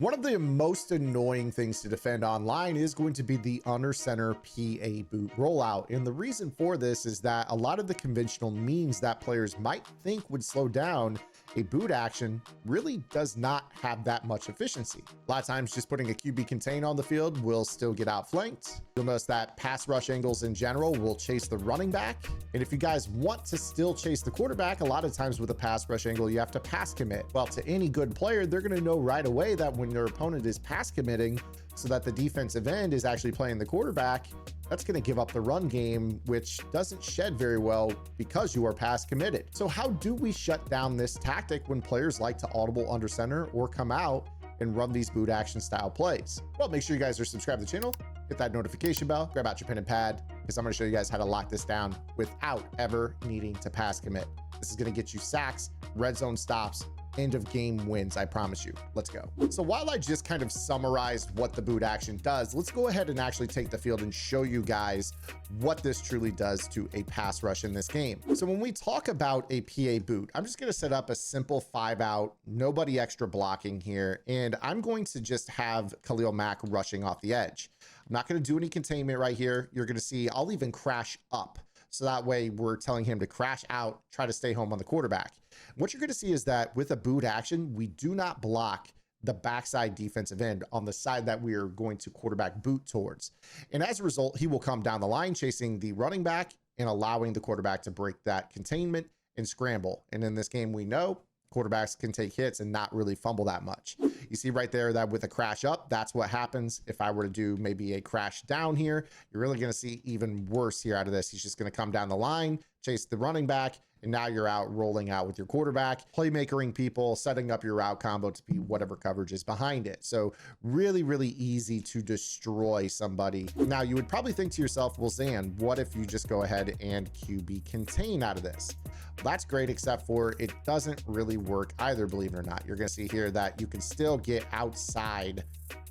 One of the most annoying things to defend online is going to be the under center PA boot rollout. And the reason for this is that a lot of the conventional means that players might think would slow down a boot action really does not have that much efficiency. A lot of times just putting a QB contain on the field will still get outflanked. You'll notice that pass rush angles in general will chase the running back. And if you guys want to still chase the quarterback, a lot of times with a pass rush angle, you have to pass commit. Well, to any good player, they're going to know right away that when their opponent is pass committing so that the defensive end is actually playing the quarterback, that's going to give up the run game, which doesn't shed very well because you are pass committed. So how do we shut down this tactic when players like to audible under center or come out and run these boot action style plays? Well, make sure you guys are subscribed to the channel, hit that notification bell, grab out your pen and pad, because I'm going to show you guys how to lock this down without ever needing to pass commit. This is going to get you sacks, red zone stops, end of game wins, I promise you. Let's go. So while I just kind of summarized what the boot action does, let's go ahead and actually take the field and show you guys what this truly does to a pass rush in this game. So when we talk about a PA boot, I'm just going to set up a simple 5-out, nobody extra blocking here, and I'm going to just have Khalil Mack rushing off the edge. I'm not going to do any containment right here. You're going to see I'll even crash up. So that way we're telling him to crash out, try to stay home on the quarterback. What you're going to see is that with a boot action, we do not block the backside defensive end on the side that we are going to quarterback boot towards. And as a result, he will come down the line chasing the running back and allowing the quarterback to break that containment and scramble. And in this game, we know quarterbacks can take hits and not really fumble that much. You see right there that with a crash up, that's what happens. If I were to do maybe a crash down here, you're really going to see even worse here out of this. He's just going to come down the line, chase the running back, and now you're out rolling out with your quarterback, playmakering people, setting up your route combo to be whatever coverage is behind it. So really, really easy to destroy somebody. Now you would probably think to yourself, well, Zan, what if you just go ahead and QB contain out of this? That's great, except for it doesn't really work either, believe it or not. You're going to see here that you can still get outside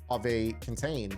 of a contain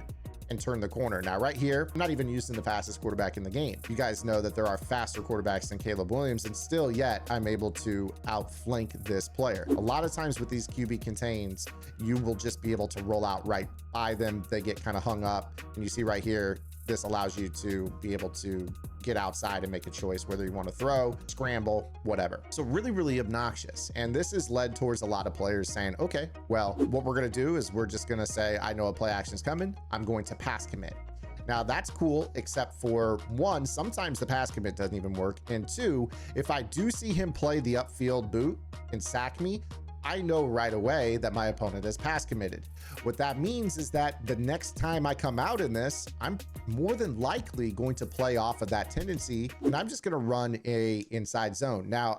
and turn the corner. Now right here, I'm not even using the fastest quarterback in the game. You guys know that there are faster quarterbacks than Caleb Williams, and still yet I'm able to outflank this player. A lot of times with these QB contains, you will just be able to roll out right by them. They get kind of hung up, and you see right here, this allows you to be able to get outside and make a choice whether you want to throw, scramble, whatever. So really, really obnoxious. And this has led towards a lot of players saying, okay, well, what we're going to do is we're just going to say, I know a play action is coming. I'm going to pass commit. Now that's cool, except for one, sometimes the pass commit doesn't even work. And two, if I do see him play the upfield boot and sack me, I know right away that my opponent has pass committed. What that means is that the next time I come out in this, I'm more than likely going to play off of that tendency, and I'm just going to run a inside zone. Now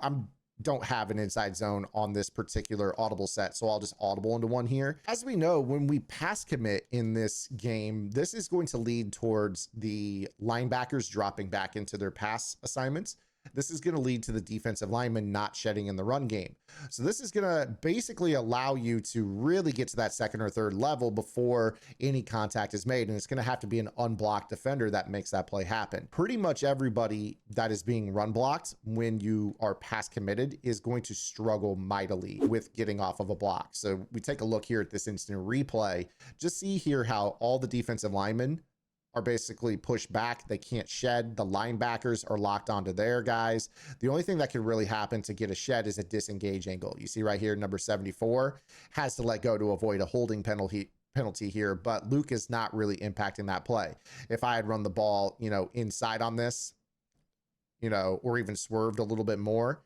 don't have an inside zone on this particular audible set, so I'll just audible into one here. As we know, when we pass commit in this game, this is going to lead towards the linebackers dropping back into their pass assignments. This is going to lead to the defensive lineman not shedding in the run game. So this is going to basically allow you to really get to that second or third level before any contact is made. And it's going to have to be an unblocked defender that makes that play happen. Pretty much everybody that is being run blocked when you are pass committed is going to struggle mightily with getting off of a block. So we take a look here at this instant replay. Just see here how all the defensive linemen are basically pushed back. They can't shed. The linebackers are locked onto their guys. The only thing that can really happen to get a shed is a disengage angle. You see right here, number 74 has to let go to avoid a holding penalty here, but Luke is not really impacting that play. If I had run the ball, inside on this, or even swerved a little bit more,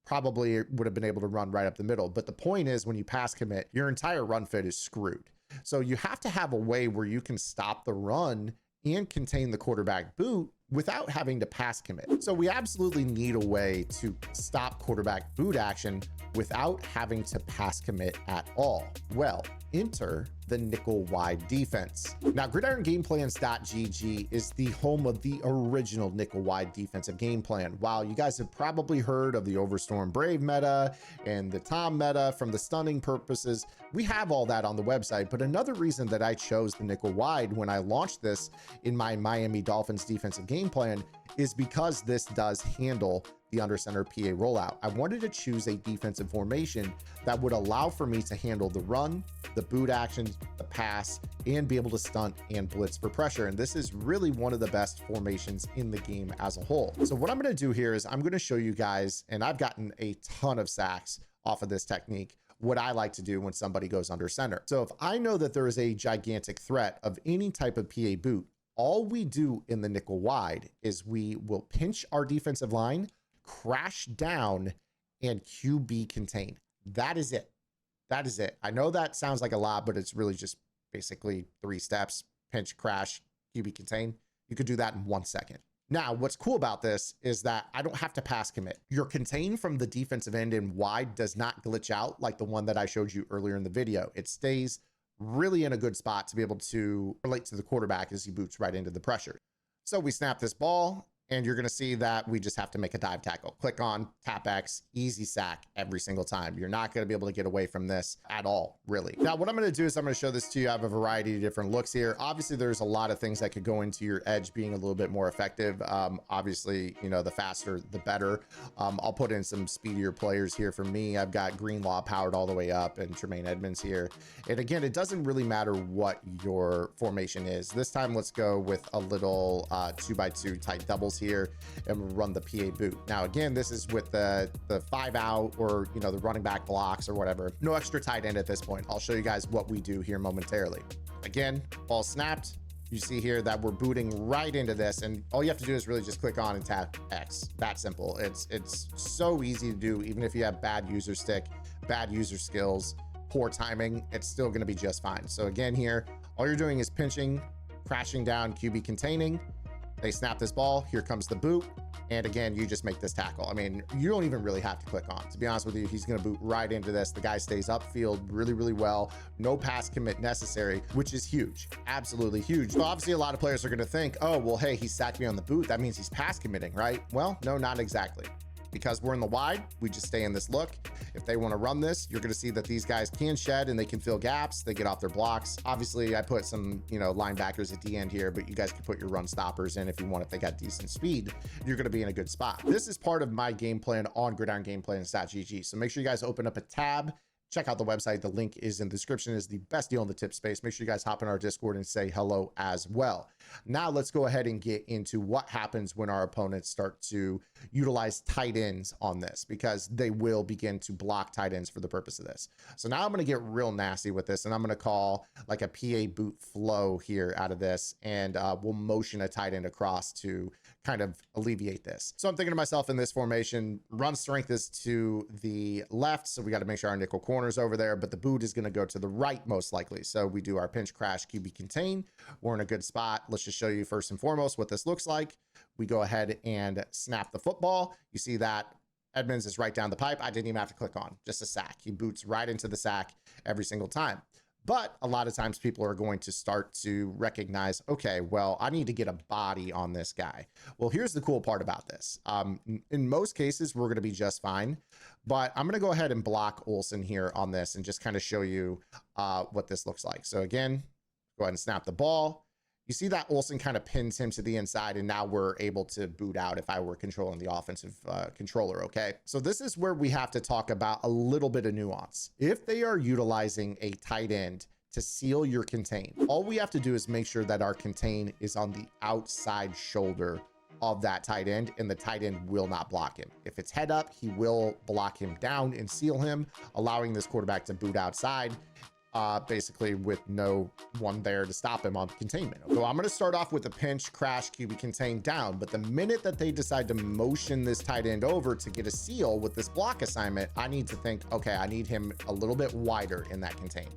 probably would have been able to run right up the middle. But the point is, when you pass commit, your entire run fit is screwed. So you have to have a way where you can stop the run and contain the quarterback boot without having to pass commit. So we absolutely need a way to stop quarterback boot action without having to pass commit at all. Well, enter the nickel wide defense. Now, gridirongameplans.gg is the home of the original nickel wide defensive game plan. While you guys have probably heard of the Overstorm Brave meta and the Tom meta from the stunning purposes, we have all that on the website. But another reason that I chose the nickel wide when I launched this in my Miami Dolphins defensive game plan is because this does handle the under center PA rollout. I wanted to choose a defensive formation that would allow for me to handle the run, the boot actions, the pass, and be able to stunt and blitz for pressure. And this is really one of the best formations in the game as a whole. So what I'm going to do here is I'm going to show you guys, and I've gotten a ton of sacks off of this technique, what I like to do when somebody goes under center. So if I know that there is a gigantic threat of any type of PA boot, all we do in the nickel wide is we will pinch our defensive line, crash down, and QB contain. That is it. That is it. I know that sounds like a lot, but it's really just basically 3 steps: pinch, crash, QB contain. You could do that in 1 second. Now, what's cool about this is that I don't have to pass commit. Your contain from the defensive end and wide does not glitch out like the one that I showed you earlier in the video. It stays really in a good spot to be able to relate to the quarterback as he boots right into the pressure. So we snap this ball, and you're going to see that we just have to make a dive tackle. Click on, tap X, easy sack every single time. You're not going to be able to get away from this at all, really. Now, what I'm going to do is I'm going to show this to you. I have a variety of different looks here. Obviously, there's a lot of things that could go into your edge being a little bit more effective. Obviously, you know, the faster, the better. I'll put in some speedier players here. For me, I've got Greenlaw powered all the way up and Tremaine Edmonds here. And again, it doesn't really matter what your formation is. This time, let's go with a little 2x2 tight doubles here, and we'll run the PA boot. Now again, this is with the 5 out, or you know, the running back blocks or whatever. No extra tight end at this point. I'll show you guys what we do here momentarily. Again, ball snapped. You see here that we're booting right into this, and all you have to do is really just click on and tap X. That simple. It's so easy to do. Even if you have bad user stick, bad user skills, poor timing, it's still going to be just fine. So again, here, all you're doing is pinching, crashing down, QB containing. They snap this ball, here comes the boot, and again, you just make this tackle. I mean, you don't even really have to click on. To be honest with you, he's going to boot right into this. The guy stays upfield really, really well. No pass commit necessary, which is huge. Absolutely huge. So obviously, a lot of players are going to think, oh, well, hey, he sacked me on the boot. That means he's pass committing, right? Well, no, not exactly. Because we're in the wide, we just stay in this look. If they want to run this, you're going to see that these guys can shed and they can fill gaps. They get off their blocks. Obviously, I put some, you know, linebackers at the end here, but you guys can put your run stoppers in if you want. If they got decent speed, you're going to be in a good spot. This is part of my game plan on Gridiron Gameplay and StatGG. So make sure you guys open up a tab. Check out the website. The link is in the description. It's the best deal in the tip space. Make sure you guys hop in our Discord and say hello as well. Now let's go ahead and get into what happens when our opponents start to utilize tight ends on this, because they will begin to block tight ends for the purpose of this. So now I'm going to get real nasty with this, and I'm going to call like a PA boot flow here out of this, and we'll motion a tight end across to kind of alleviate this. So I'm thinking to myself, in this formation, run strength is to the left, so we got to make sure our nickel corner's over there, but the boot is going to go to the right most likely. So we do our pinch, crash, QB contain. We're in a good spot. Let's just show you first and foremost what this looks like. We go ahead and snap the football. You see that Edmonds is right down the pipe. I didn't even have to click on, just a sack. He boots right into the sack every single time. But a lot of times people are going to start to recognize, okay, well, I need to get a body on this guy. Well, here's the cool part about this. In most cases, we're going to be just fine, but I'm going to go ahead and block Olsen here on this and just kind of show you what this looks like. So again, go ahead and snap the ball. You see that Olsen kind of pins him to the inside, and now we're able to boot out if I were controlling the offensive controller, okay? So this is where we have to talk about a little bit of nuance. If they are utilizing a tight end to seal your contain, all we have to do is make sure that our contain is on the outside shoulder of that tight end, and the tight end will not block him. If it's head up, he will block him down and seal him, allowing this quarterback to boot outside. Basically with no one there to stop him on containment. So I'm going to start off with a pinch, crash, QB contain down, but the minute that they decide to motion this tight end over to get a seal with this block assignment, I need to think, okay, I need him a little bit wider in that contain.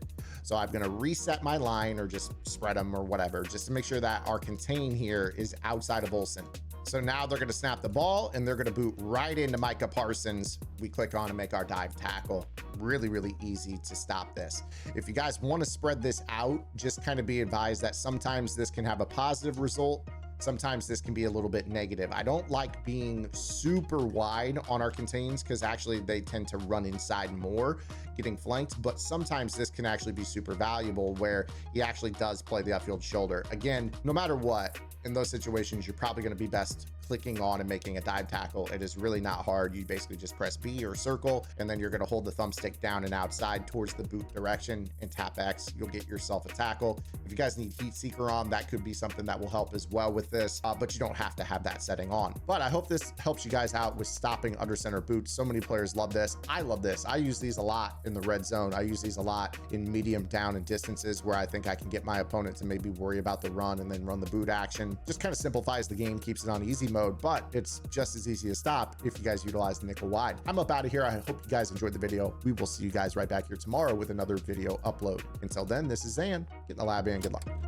So I'm going to reset my line, or just spread them or whatever, just to make sure that our contain here is outside of Olsen. So now they're going to snap the ball, and they're going to boot right into Micah Parsons. We click on and make our dive tackle. Really, really easy to stop this. If you guys want to spread this out, just kind of be advised that sometimes this can have a positive result. sometimes this can be a little bit negative. I don't like being super wide on our contains because actually they tend to run inside more, getting flanked, but sometimes this can actually be super valuable where he actually does play the upfield shoulder. Again, no matter what, in those situations, you're probably going to be best clicking on and making a dive tackle. It is really not hard. You basically just press B or circle, and then you're going to hold the thumbstick down and outside towards the boot direction and tap X. You'll get yourself a tackle. If you guys need Heat Seeker on, that could be something that will help as well with this, but you don't have to have that setting on. But I hope this helps you guys out with stopping under center boots. So many players love this. I love this. I use these a lot in the red zone. I use these a lot in medium down and distances where I think I can get my opponent to maybe worry about the run and then run the boot action. Just kind of simplifies the game, keeps it on easy mode, but it's just as easy to stop if you guys utilize the nickel wide. I'm up out of here. I hope you guys enjoyed the video. We will see you guys right back here tomorrow with another video upload. Until then, this is Zan. Get in the lab and good luck.